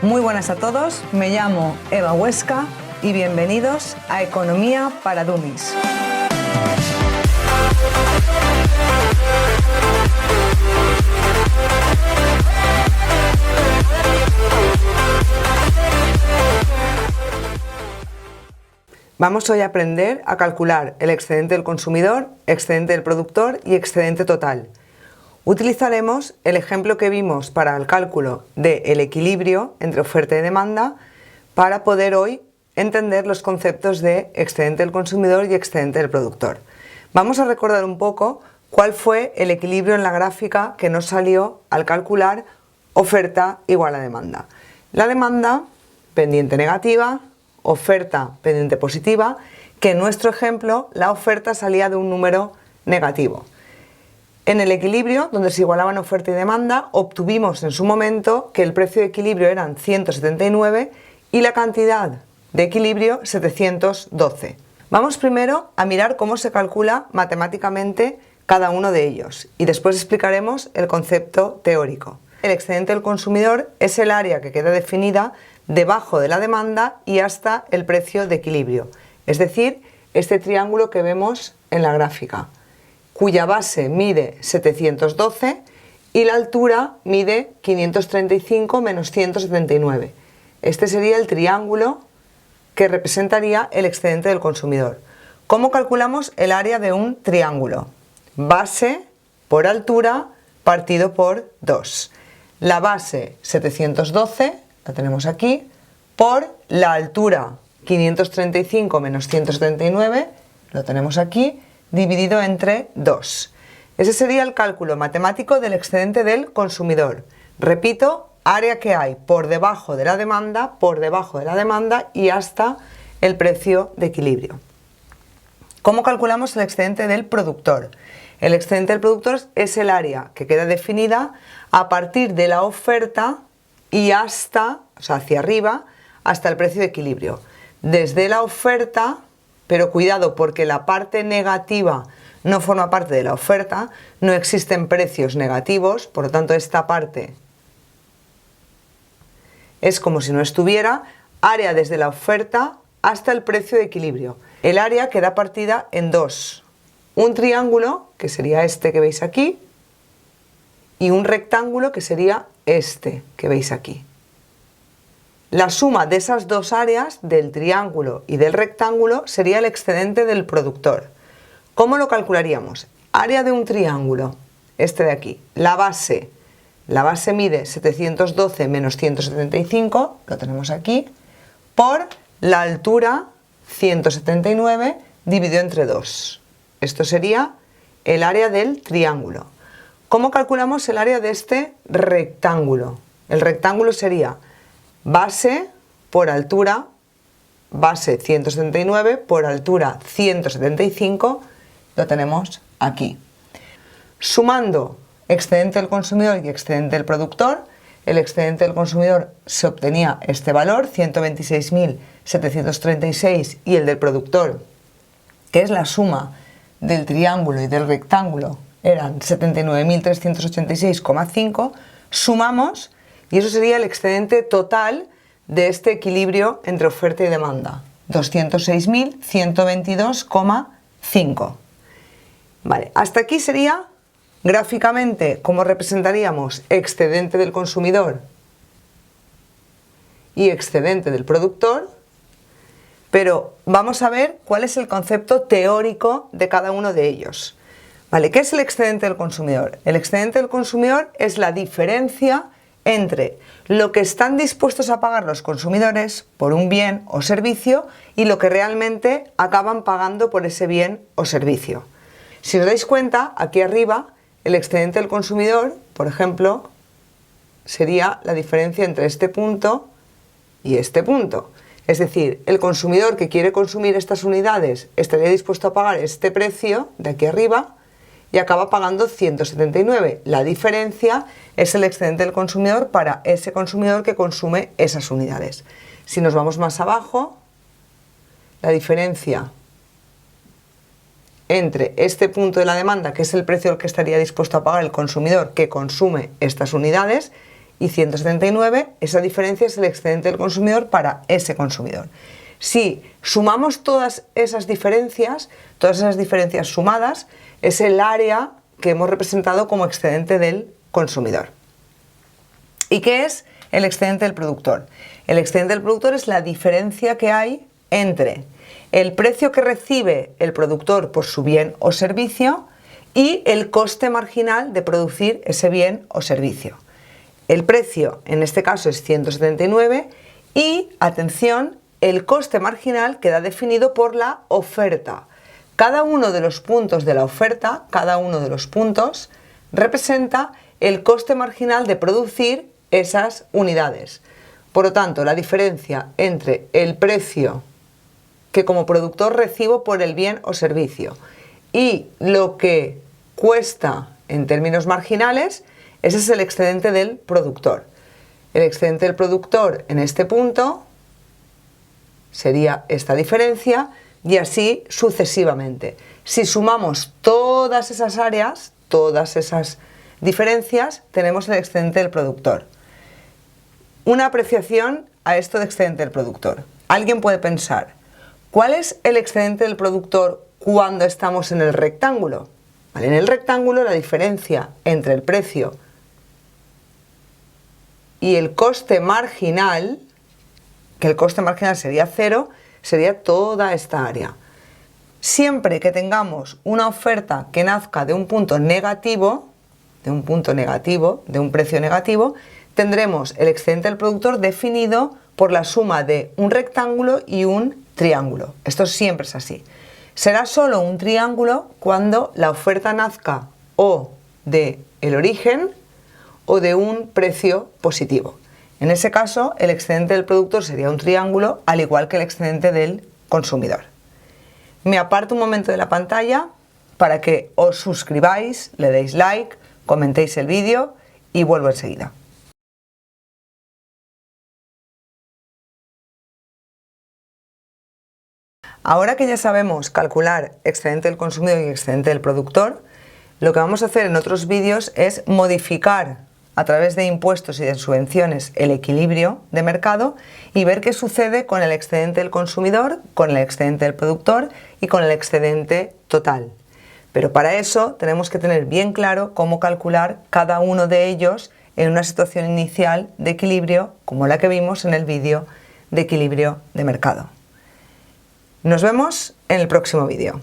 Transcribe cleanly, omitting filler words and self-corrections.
Muy buenas a todos, me llamo Eva Huesca y bienvenidos a Economía para Dummies. Vamos hoy a aprender a calcular el excedente del consumidor, excedente del productor y excedente total. Utilizaremos el ejemplo que vimos para el cálculo del equilibrio entre oferta y demanda para poder hoy entender los conceptos de excedente del consumidor y excedente del productor. Vamos a recordar un poco cuál fue el equilibrio en la gráfica que nos salió al calcular oferta igual a demanda. La demanda pendiente negativa, oferta pendiente positiva, que en nuestro ejemplo la oferta salía de un número negativo. En el equilibrio, donde se igualaban oferta y demanda, obtuvimos en su momento que el precio de equilibrio eran 179 y la cantidad de equilibrio 712. Vamos primero a mirar cómo se calcula matemáticamente cada uno de ellos y después explicaremos el concepto teórico. El excedente del consumidor es el área que queda definida debajo de la demanda y hasta el precio de equilibrio, es decir, este triángulo que vemos en la gráfica, cuya base mide 712 y la altura mide 535 menos 179. Este sería el triángulo que representaría el excedente del consumidor. ¿Cómo calculamos el área de un triángulo? Base por altura partido por 2. La base 712, la tenemos aquí, por la altura 535 menos 179, lo tenemos aquí, dividido entre 2. Ese sería el cálculo matemático del excedente del consumidor. Repito, área que hay por debajo de la demanda y hasta el precio de equilibrio. ¿Cómo calculamos el excedente del productor? El excedente del productor es el área que queda definida a partir de la oferta y hasta, o sea, hacia arriba, hasta el precio de equilibrio. Desde la oferta, pero cuidado porque la parte negativa no forma parte de la oferta, no existen precios negativos, por lo tanto esta parte es como si no estuviera, área desde la oferta hasta el precio de equilibrio. El área queda partida en dos, un triángulo, que sería este que veis aquí, y un rectángulo, que sería este que veis aquí. La suma de esas dos áreas, del triángulo y del rectángulo, sería el excedente del productor. ¿Cómo lo calcularíamos? Área de un triángulo, este de aquí, la base mide 712 menos 175, lo tenemos aquí, por la altura 179 dividido entre 2. Esto sería el área del triángulo. ¿Cómo calculamos el área de este rectángulo? El rectángulo sería base por altura, base 179 por altura 175, lo tenemos aquí. Sumando excedente del consumidor y excedente del productor, el excedente del consumidor se obtenía este valor, 126.736, y el del productor, que es la suma del triángulo y del rectángulo, eran 79.386,5, sumamos y eso sería el excedente total de este equilibrio entre oferta y demanda, 206.122,5. Vale, hasta aquí sería gráficamente cómo representaríamos excedente del consumidor y excedente del productor, pero vamos a ver cuál es el concepto teórico de cada uno de ellos. Vale, ¿qué es el excedente del consumidor? El excedente del consumidor es la diferencia entre lo que están dispuestos a pagar los consumidores por un bien o servicio y lo que realmente acaban pagando por ese bien o servicio. Si os dais cuenta, aquí arriba, el excedente del consumidor, por ejemplo, sería la diferencia entre este punto y este punto. Es decir, el consumidor que quiere consumir estas unidades estaría dispuesto a pagar este precio de aquí arriba y acaba pagando 179. La diferencia es el excedente del consumidor para ese consumidor que consume esas unidades. Si nos vamos más abajo, la diferencia entre este punto de la demanda, que es el precio al que estaría dispuesto a pagar el consumidor que consume estas unidades, y 179, esa diferencia es el excedente del consumidor para ese consumidor. Si sumamos todas esas diferencias sumadas, es el área que hemos representado como excedente del consumidor. ¿Y qué es el excedente del productor? El excedente del productor es la diferencia que hay entre el precio que recibe el productor por su bien o servicio y el coste marginal de producir ese bien o servicio. El precio en este caso es 179 y, atención, el coste marginal queda definido por la oferta. Cada uno de los puntos de la oferta, cada uno de los puntos, representa el coste marginal de producir esas unidades. Por lo tanto, la diferencia entre el precio que como productor recibo por el bien o servicio y lo que cuesta en términos marginales, ese es el excedente del productor. El excedente del productor en este punto sería esta diferencia y así sucesivamente. Si sumamos todas esas áreas, todas esas diferencias, tenemos el excedente del productor. Una apreciación a esto de excedente del productor. Alguien puede pensar, ¿cuál es el excedente del productor cuando estamos en el rectángulo? Vale, en el rectángulo la diferencia entre el precio y el coste marginal, que el coste marginal sería 0, sería toda esta área. Siempre que tengamos una oferta que nazca de un punto negativo, de un precio negativo, tendremos el excedente del productor definido por la suma de un rectángulo y un triángulo. Esto siempre es así. Será solo un triángulo cuando la oferta nazca o del origen o de un precio positivo. En ese caso, el excedente del productor sería un triángulo, al igual que el excedente del consumidor. Me aparto un momento de la pantalla para que os suscribáis, le deis like, comentéis el vídeo y vuelvo enseguida. Ahora que ya sabemos calcular excedente del consumidor y excedente del productor, lo que vamos a hacer en otros vídeos es modificar a través de impuestos y de subvenciones el equilibrio de mercado y ver qué sucede con el excedente del consumidor, con el excedente del productor y con el excedente total. Pero para eso tenemos que tener bien claro cómo calcular cada uno de ellos en una situación inicial de equilibrio como la que vimos en el vídeo de equilibrio de mercado. Nos vemos en el próximo vídeo.